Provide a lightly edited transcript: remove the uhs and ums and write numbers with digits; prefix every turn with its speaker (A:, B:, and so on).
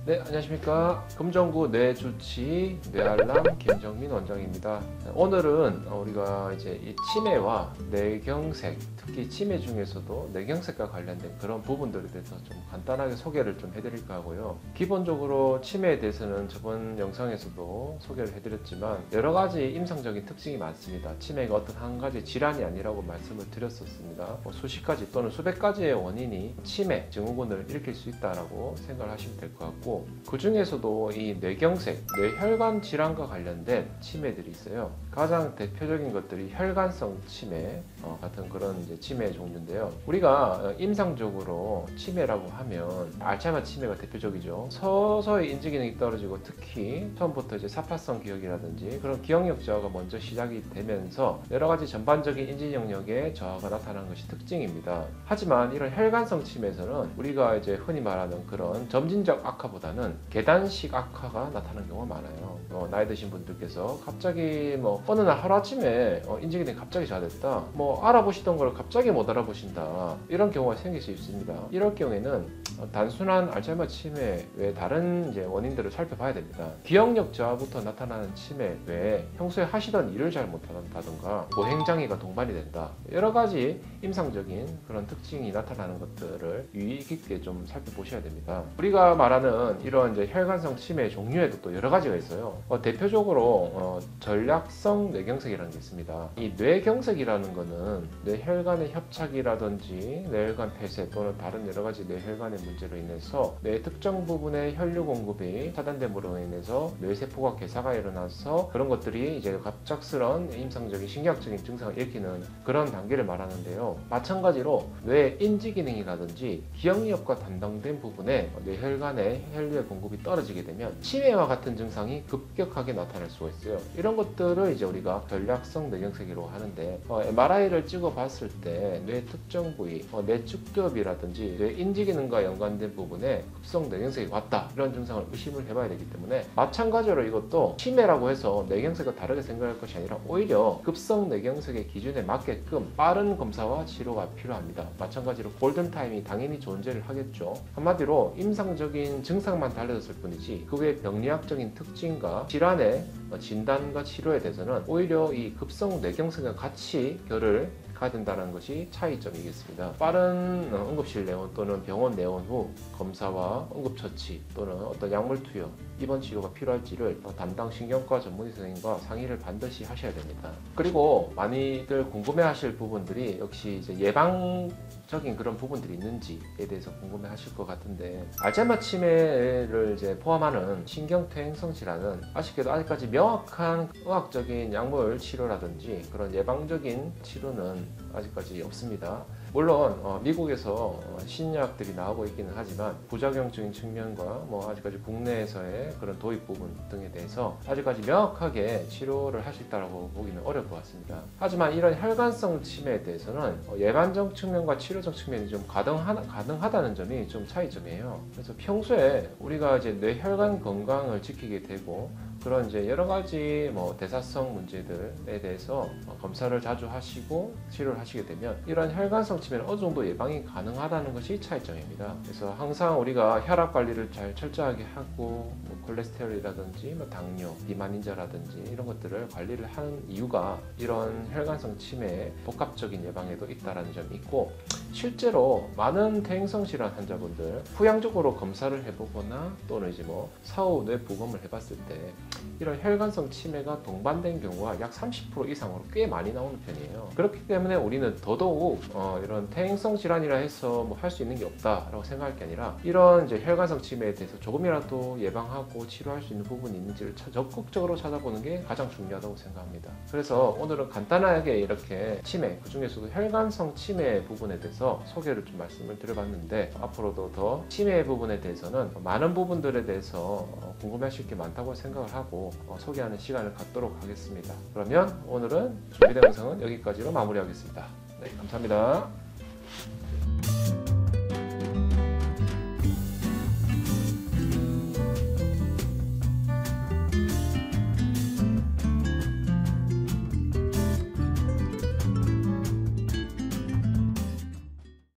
A: 네, 안녕하십니까. 금정구 뇌주치 뇌알람 김정민 원장입니다. 오늘은 우리가 이제 이 치매와 뇌경색, 특히 치매 중에서도 뇌경색과 관련된 그런 부분들에 대해서 좀 간단하게 소개를 좀 해드릴까 하고요. 기본적으로 치매에 대해서는 저번 영상에서도 소개를 해드렸지만 여러 가지 임상적인 특징이 많습니다. 치매가 어떤 한 가지 질환이 아니라고 말씀을 드렸었습니다. 수십 가지 또는 수백 가지의 원인이 치매 증후군을 일으킬 수 있다라고 생각을 하시면 될 것 같고, 그 중에서도 이 뇌경색, 뇌혈관 질환과 관련된 치매들이 있어요. 가장 대표적인 것들이 혈관성 치매 같은 그런 이제 치매 종류인데요. 우리가 임상적으로 치매라고 하면 알츠하이머 치매가 대표적이죠. 서서히 인지 기능이 떨어지고 특히 처음부터 이제 사파성 기억이라든지 그런 기억력 저하가 먼저 시작이 되면서 여러 가지 전반적인 인지 영역의 저하가 나타나는 것이 특징입니다. 하지만 이런 혈관성 치매에서는 우리가 이제 흔히 말하는 그런 점진적 악화보다는 계단식 악화가 나타나는 경우가 많아요. 나이 드신 분들께서 갑자기 어느 날 하루아침에 인지 기능이 갑자기 저하됐다, 알아보시던 걸 갑자기 못 알아보신다, 이런 경우가 생길 수 있습니다. 이럴 경우에는 단순한 알츠하이머 치매 외에 다른 이제 원인들을 살펴봐야 됩니다. 기억력 저하부터 나타나는 치매 외에 평소에 하시던 일을 잘 못한다든가 보행장애가 동반이 된다, 여러 가지 임상적인 그런 특징이 나타나는 것들을 유의 깊게 좀 살펴보셔야 됩니다. 우리가 말하는 이런 이제 혈관성 치매 종류에도 또 여러 가지가 있어요. 대표적으로 전략성 뇌경색이라는 게 있습니다. 이 뇌경색이라는 거는 뇌혈관의 협착이라든지 뇌혈관 폐쇄 또는 다른 여러 가지 뇌혈관의 문제로 인해서 뇌 특정 부분의 혈류 공급이 차단됨으로 인해서 뇌세포가 괴사가 일어나서 그런 것들이 이제 갑작스런 임상적인 신경학적인 증상을 일으키는 그런 단계를 말하는데요. 마찬가지로 뇌 인지 기능이라든지 기억력과 담당된 부분에 뇌혈관의 혈류의 공급이 떨어지게 되면 치매와 같은 증상이 급격하게 나타날 수가 있어요. 이런 것들을 이제 우리가 전략성 뇌경색이라고 하는데, MRI를 찍어 봤을 때 뇌 특정 부위, 뇌축두엽이라든지 뇌 인지 기능과 연관된 부분에 급성 뇌경색이 왔다, 이런 증상을 의심을 해봐야 되기 때문에 마찬가지로 이것도 치매라고 해서 뇌경색과 다르게 생각할 것이 아니라 오히려 급성 뇌경색의 기준에 맞게끔 빠른 검사와 치료가 필요합니다. 마찬가지로 골든타임이 당연히 존재를 하겠죠. 한마디로 임상적인 증상만 달라졌을 뿐이지 그 외 병리학적인 특징과 질환의 진단과 치료에 대해서는 오히려 이 급성 뇌경색과 같이 결을 가야 된다는 것이 차이점이겠습니다. 빠른 응급실 내원 또는 병원 내원 후 검사와 응급처치 또는 어떤 약물 투여, 입원 치료가 필요할지를 담당 신경과 전문의 선생님과 상의를 반드시 하셔야 됩니다. 그리고 많이들 궁금해하실 부분들이 역시 이제 예방적인 그런 부분들이 있는지에 대해서 궁금해하실 것 같은데, 알츠하이머 치매를 이제 포함하는 신경퇴행성 질환은 아쉽게도 아직까지 명확한 의학적인 약물 치료라든지 그런 예방적인 치료는 아직까지 없습니다. 물론 미국에서 신약들이 나오고 있기는 하지만 부작용적인 측면과 아직까지 국내에서의 그런 도입 부분 등에 대해서 아직까지 명확하게 치료를 할 수 있다고 보기는 어려울 것 같습니다. 하지만 이런 혈관성 치매에 대해서는 예방적 측면과 치료적 측면이 좀 가능하다는 점이 좀 차이점이에요. 그래서 평소에 우리가 이제 뇌혈관 건강을 지키게 되고 그런 이제 여러 가지 대사성 문제들에 대해서 검사를 자주 하시고 치료를 하시게 되면 이런 혈관성 치매는 어느 정도 예방이 가능하다는 것이 차이점입니다. 그래서 항상 우리가 혈압 관리를 잘 철저하게 하고 콜레스테롤이라든지 당뇨, 비만인자라든지 이런 것들을 관리를 하는 이유가 이런 혈관성 치매의 복합적인 예방에도 있다는 점이 있고, 실제로 많은 퇴행성 질환 환자분들 후양적으로 검사를 해보거나 또는 이제 사후 뇌 부검을 해봤을 때 이런 혈관성 치매가 동반된 경우가 약 30% 이상으로 꽤 많이 나오는 편이에요. 그렇기 때문에 우리는 더더욱 이런 퇴행성 질환이라 해서 할 수 있는 게 없다라고 생각할 게 아니라 이런 이제 혈관성 치매에 대해서 조금이라도 예방하고 치료할 수 있는 부분이 있는지를 적극적으로 찾아보는 게 가장 중요하다고 생각합니다. 그래서 오늘은 간단하게 이렇게 치매, 그 중에서도 혈관성 치매 부분에 대해서 소개를 좀 말씀을 드려봤는데, 앞으로도 더 치매 부분에 대해서는 많은 부분들에 대해서 궁금해하실 게 많다고 생각을 하고 소개하는 시간을 갖도록 하겠습니다. 그러면 오늘은 준비된 영상은 여기까지로 마무리하겠습니다. 네, 감사합니다.